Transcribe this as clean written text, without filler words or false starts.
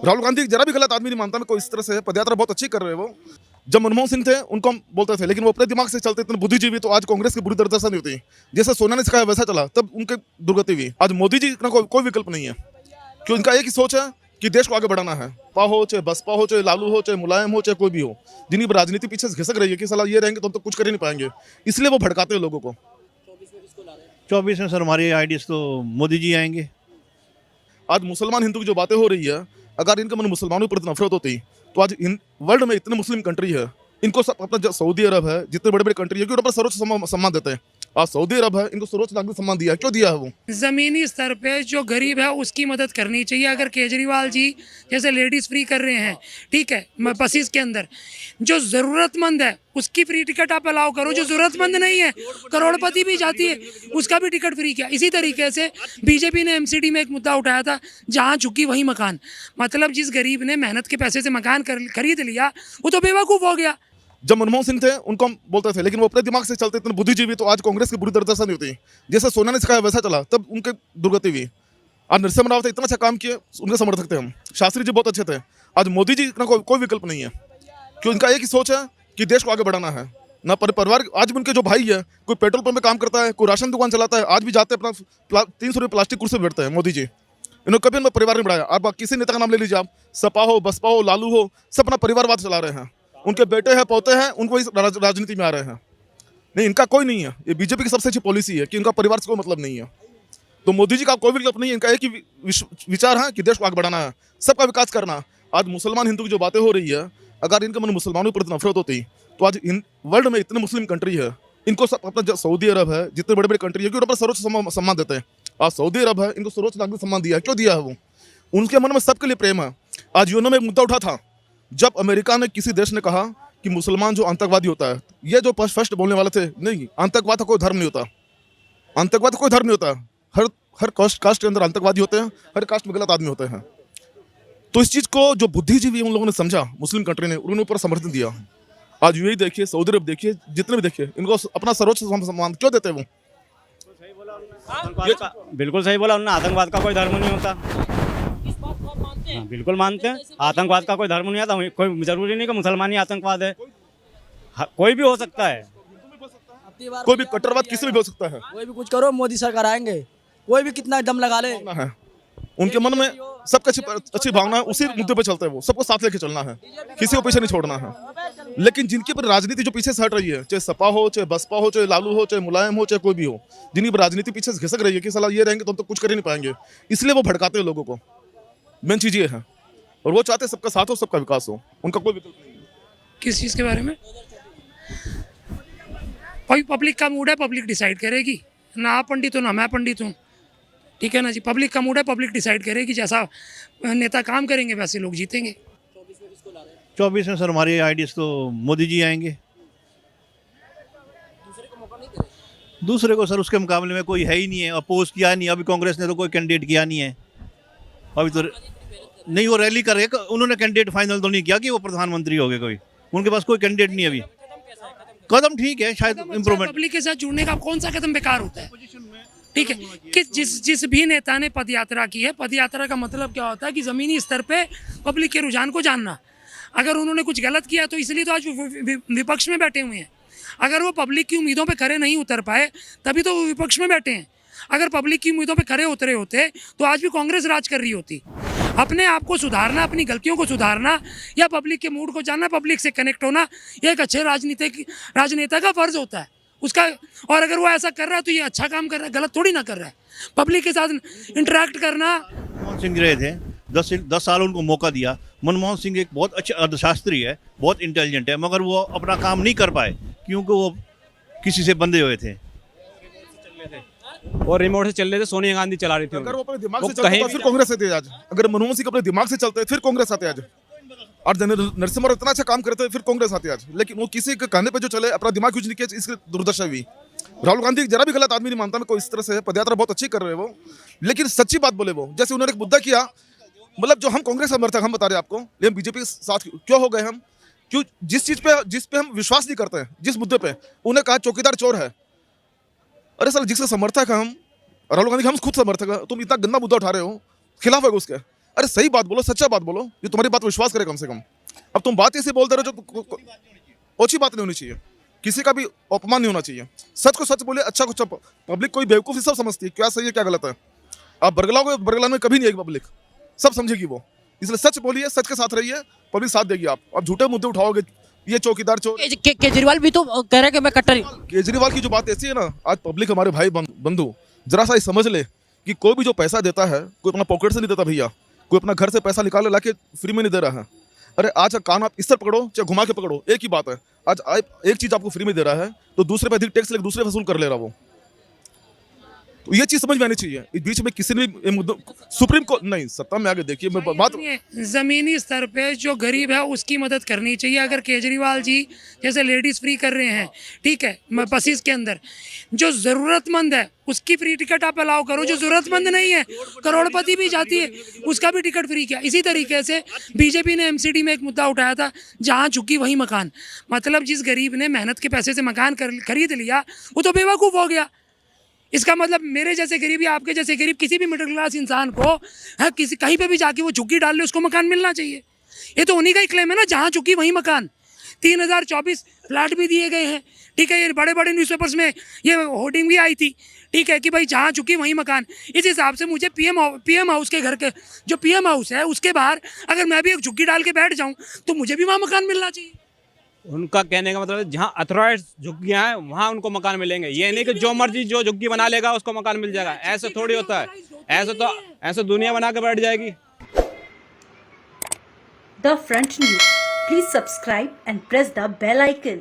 राहुल गांधी जरा भी गलत आदमी नहीं मानता मैं, कोई इस तरह से पदयात्रा बहुत अच्छी कर रहे हैं वो। जब मनमोहन सिंह थे उनको हम बोलते थे, लेकिन वो अपने दिमाग से चलते, इतने बुद्धिजीवी, तो आज कांग्रेस की बुरी दुर्दशा नहीं होती। जैसे सोनिया ने सिखाया वैसा चला, तब उनकी दुर्गति हुई। आज मोदी जी का कोई विकल्प नहीं है, क्यों? इनका एक ही सोच है कि देश को आगे बढ़ाना है। पा हो, चाहे बसपा हो, चाहे लालू हो, चाहे मुलायम हो, चाहे कोई भी हो, जिनकी राजनीति पीछे से घिसक रही है कि साला ये रहेंगे तो हम तो कुछ कर ही नहीं पाएंगे, इसलिए वो भड़काते हैं लोगों को। 24 में सर हमारी आईडीएस तो मोदी जी आएंगे। आज मुसलमान हिंदू की जो बातें हो रही है, अगर इनके मन मुसलमानों पर नफरत होती तो आज वर्ल्ड में इतने मुस्लिम कंट्री है, इनको सब अपना सऊदी अरब है, जितने बड़े बड़े कंट्री है, क्यों उन पर सर्वोच्च सम्मान देते हैं। आज सऊदी अरब है, इनको सर्वोच्च नागरिक सम्मान दिया है, क्यों दिया है वो? ज़मीनी स्तर पे जो गरीब है उसकी मदद करनी चाहिए। अगर केजरीवाल जी जैसे लेडीज़ फ्री कर रहे हैं, ठीक है, बसेस के अंदर, जो ज़रूरतमंद है उसकी फ्री टिकट आप अलाउ करो। जो ज़रूरतमंद नहीं है, करोड़पति भी जाती है, उसका भी टिकट फ्री किया। इसी तरीके से बीजेपी ने एमसीडी में एक मुद्दा उठाया था, जहाँ झुकी वहीं मकान। मतलब जिस गरीब ने मेहनत के पैसे से मकान खरीद लिया, वो तो बेवकूफ़ हो गया। जब मनमोहन सिंह थे उनको हम बोलते थे, लेकिन वो अपने दिमाग से चलते, इतने बुद्धिजीवी, तो आज कांग्रेस की बुरी दुर्दशा नहीं होती। जैसे सोनिया ने सिखाया वैसा चला, तब उनकी दुर्गति हुई। आज नरसिम्हा राव थे, इतना अच्छा काम किए, उनके समर्थक थे हम। शास्त्री जी बहुत अच्छे थे। आज मोदी जी का कोई विकल्प नहीं है, क्यों? इनका एक ही सोच है कि देश को आगे बढ़ाना है ना। परिवार आज भी उनके जो भाई है, कोई पेट्रोल पंप में काम करता है, कोई राशन दुकान चलाता है, आज भी जाते हैं अपना 300 रुपये प्लास्टिक कुर्सी बैठते हैं। मोदी जी इन्होंने कभी उनका परिवार नहीं बढ़ाया। आप किसी नेता का नाम ले लीजिए, आप सपा हो, बसपा हो, लालू हो, सब अपना परिवारवाद चला रहे हैं। उनके बेटे हैं, पोते हैं, उनको इस राजनीति में आ रहे हैं। नहीं, इनका कोई नहीं है। ये बीजेपी की सबसे अच्छी पॉलिसी है कि इनका परिवार से कोई मतलब नहीं है। तो मोदी जी का कोई विकल्प नहीं है, इनका एक ही विचार है कि देश को आगे बढ़ाना है, सबका विकास करना। आज मुसलमान हिंदू की जो बातें हो रही है, अगर इनके मन मुसलमानों पर नफरत होती तो आज वर्ल्ड में इतने मुस्लिम कंट्री है, इनको सब अपना सऊदी अरब है, जितने बड़े बड़े कंट्री है, क्यों उन पर सर्वोच्च सम्मान देते हैं। आज सऊदी अरब है, इनको सर्वोच्च नागरिक सम्मान दिया है, क्यों दिया है वो? उनके मन में सबके लिए प्रेम है। आज यूएन में एक मुद्दा उठा था, जब अमेरिका ने, किसी देश ने कहा कि मुसलमान जो आतंकवादी होता है, ये जो फर्स्ट बोलने वाले थे, नहीं, आतंकवाद का कोई धर्म नहीं होता, आतंकवाद का कोई धर्म नहीं होता। हर कास्ट के अंदर आतंकवादी होते हैं, हर कास्ट में गलत आदमी होते हैं। तो इस चीज को जो बुद्धिजीवी उन लोगों ने समझा, मुस्लिम कंट्री ने, उन्होंने ऊपर समर्थन दिया। आज यूएई देखिए, सऊदी अरब देखिए, जितने भी देखिए, इनको अपना सर्वोच्च सम्मान क्यों देते हैं वो? बिल्कुल सही बोला उन्होंने, आतंकवाद का कोई धर्म नहीं होता। हाँ, बिल्कुल मानते हैं, आतंकवाद का कोई धर्म नहीं आता। कोई जरूरी नहीं कि मुसलमान ही आतंकवाद है, कोई भी हो सकता है। कोई भी कट्टरवाद किसी भी हो सकता है। कोई भी कुछ करो, मोदी सरकार आएंगे, कोई भी कितना दम लगा ले। उनके मन में सबका अच्छी भावना है, उसी मुद्दे पे चलते हैं वो। सबको साथ लेके चलना है, किसी को पीछे नहीं छोड़ना है। लेकिन जिनकी पर राजनीति जो पीछे से हट रही है, चाहे सपा हो, चाहे बसपा हो, चाहे लालू हो, चाहे मुलायम हो, चाहे कोई भी हो, जिनकी पर राजनीति पीछे से घिसक रही है कि साला ये रहेंगे तो हम तो कुछ कर ही नहीं पाएंगे, इसलिए वो भड़काते हैं लोगों को। मेन चीज ये है, और वो चाहते हैं सबका साथ हो, सबका विकास हो, उनका कोई विकल्प नहीं है। किस चीज़ के बारे में? भाई पब्लिक का मूड है, पब्लिक डिसाइड करेगी। ना आप पंडित हो ना मैं पंडित हूँ, ठीक है ना जी। पब्लिक का मूड है, पब्लिक डिसाइड करेगी। जैसा नेता काम करेंगे वैसे लोग जीतेंगे। 24 में सर हमारी आईडीएस तो मोदी जी आएंगे। दूसरे को सर उसके मुकाबले में कोई है ही नहीं है, अपोज किया नहीं। अभी कांग्रेस ने तो कोई कैंडिडेट किया नहीं है अभी तो। नहीं, वो रैली कर रहे, उन्होंने कैंडिडेट फाइनल तो नहीं किया कि वो प्रधानमंत्री हो गए। कोई उनके पास कोई कैंडिडेट नहीं है अभी। कदम ठीक है, शायद इम्प्रूवमेंट। पब्लिक के साथ जुड़ने का कौन सा कदम बेकार होता है? ठीक है, कि जिस भी नेता ने पदयात्रा की है, पदयात्रा का मतलब क्या होता है कि ज़मीनी स्तर पे पब्लिक के रुझान को जानना। अगर उन्होंने कुछ गलत किया तो इसलिए तो आज विपक्ष में बैठे हुए हैं। अगर वो पब्लिक की उम्मीदों पे खरे नहीं उतर पाए, तभी तो वो विपक्ष में बैठे हैं। अगर पब्लिक की उम्मीदों पे खरे उतरे होते तो आज भी कांग्रेस राज कर रही होती। अपने आप को सुधारना, अपनी गलतियों को सुधारना, या पब्लिक के मूड को जानना, पब्लिक से कनेक्ट होना, ये एक अच्छे राजनेता का फर्ज होता है उसका। और अगर वो ऐसा कर रहा है तो ये अच्छा काम कर रहा है, गलत थोड़ी ना कर रहा है। पब्लिक के साथ इंटरेक्ट करना। मनमोहन सिंह रहे थे 10 साल, उनको मौका दिया। मनमोहन सिंह एक बहुत अच्छे अर्थशास्त्री है, बहुत इंटेलिजेंट है, मगर वो अपना काम नहीं कर पाए क्योंकि वो किसी से बंधे हुए थे और रिमोट से चल रहे थे, सोनिया गांधी चला रही थी। अगर वो अपने दिमाग से चलते तो फिर कांग्रेस आते आज। अगर मनमोहन सिंह अपने दिमाग से चलते फिर कांग्रेस आते आज। और नरसिम्हा राव इतना अच्छा काम करते फिर कांग्रेस आते आज। लेकिन वो किसी के कहने पे जो चले, अपना दिमाग यूज नहीं किया, इसकी दुर्दशा हुई। राहुल गांधी जरा भी गलत आदमी नहीं मानता मैं, कोई इस तरह से पदयात्रा बहुत अच्छी कर रहे हैं वो। लेकिन सच्ची बात बोले वो, जैसे उन्होंने एक मुद्दा किया, मतलब जो हम कांग्रेस समर्थक, हम बता रहे आपको, लेकिन बीजेपी के साथ क्यों हो गए हम? क्यों? जिस पे हम विश्वास नहीं करते हैं, जिस मुद्दे पे उन्हें कहा चौकीदार चोर है। अरे सर, जिसका समर्थक है हम, राहुल गांधी हम खुद समर्थक है, तुम इतना गंदा मुद्दा उठा रहे हो, खिलाफ है उसके। अरे सही बात बोलो, सच्चा बात बोलो, ये तुम्हारी बात विश्वास करे कम से कम। अब तुम बात ऐसे बोलते रहो जो ओछी बात नहीं होनी चाहिए, किसी का भी अपमान नहीं होना चाहिए। सच को सच बोले, अच्छा को अच्छा। पब्लिक कोई बेवकूफ़ी सब समझती है, क्या सही है क्या गलत है। आप बरगलाओगे, बरगलाने में कभी नहीं आएगी पब्लिक, सब समझेगी वो। इसलिए सच बोलिए, सच के साथ रहिए, पब्लिक साथ देगी। आप झूठे मुद्दे उठाओगे, ये चौकीदार चोर। केजरीवाल भी तो कह रहे हैं कि मैं कट्टर हूं। केजरीवाल की जो बात ऐसी है ना, आज पब्लिक हमारे भाई बंधु जरा सा समझ ले कि कोई भी जो पैसा देता है, कोई अपना पॉकेट से नहीं देता भैया, कोई अपना घर से पैसा निकाल ला के फ्री में नहीं दे रहा है। अरे आज का कान आप इस तरह पकड़ो चाहे घुमा के पकड़ो, एक ही बात है। आज एक चीज आपको फ्री में दे रहा है तो दूसरे पे अधिक टैक्स लेके दूसरे वसूल कर ले रहा वो। तो ये चीज समझ में आनी चाहिए। इस बीच में किसी ने भी मुद्दों सुप्रीम कोर्ट नहीं, सत्ता में आगे देखिए मैं बात। जमीनी स्तर पे जो गरीब है उसकी मदद करनी चाहिए। अगर केजरीवाल जी जैसे लेडीज फ्री कर रहे हैं, ठीक है, बसेस के अंदर, जो जरूरतमंद है उसकी फ्री टिकट आप अलाउ करो। जो जरूरतमंद नहीं है, करोड़पति भी जाती है, उसका भी टिकट फ्री किया। इसी तरीके से बीजेपी ने एमसीडी में एक मुद्दा उठाया था, जहां झुकी वहीं मकान। मतलब जिस गरीब ने मेहनत के पैसे से मकान खरीद लिया वो तो बेवकूफ़ हो गया। इसका मतलब मेरे जैसे गरीब या आपके जैसे गरीब किसी भी मिडिल क्लास इंसान को है, किसी कहीं पे भी जाके वो झुग्गी डाल ले उसको मकान मिलना चाहिए। ये तो उन्हीं का ही क्लेम है ना, जहाँ झुग्गी वहीं मकान। 3024 फ्लैट भी दिए गए हैं, ठीक है। ये बड़े बड़े न्यूज़पेपर्स में ये होर्डिंग भी आई थी, ठीक है, कि भाई जहाँ झुकी वहीं मकान। इस हिसाब से मुझे पीएम हाउस के घर के जो पीएम हाउस है उसके बाहर अगर मैं भी एक झुग्गी डाल के बैठ जाऊँ तो मुझे भी वहाँ मकान मिलना चाहिए। उनका कहने का मतलब है जहाँ अथॉराइज्ड झुग्गियाँ हैं वहाँ उनको मकान मिलेंगे। ये नहीं कि जो मर्जी जो झुग्गी बना लेगा उसको मकान मिल जाएगा, ऐसे थोड़ी होता है। ऐसे दुनिया बना के बैठ जाएगी। The Front News. Please subscribe and press the bell icon.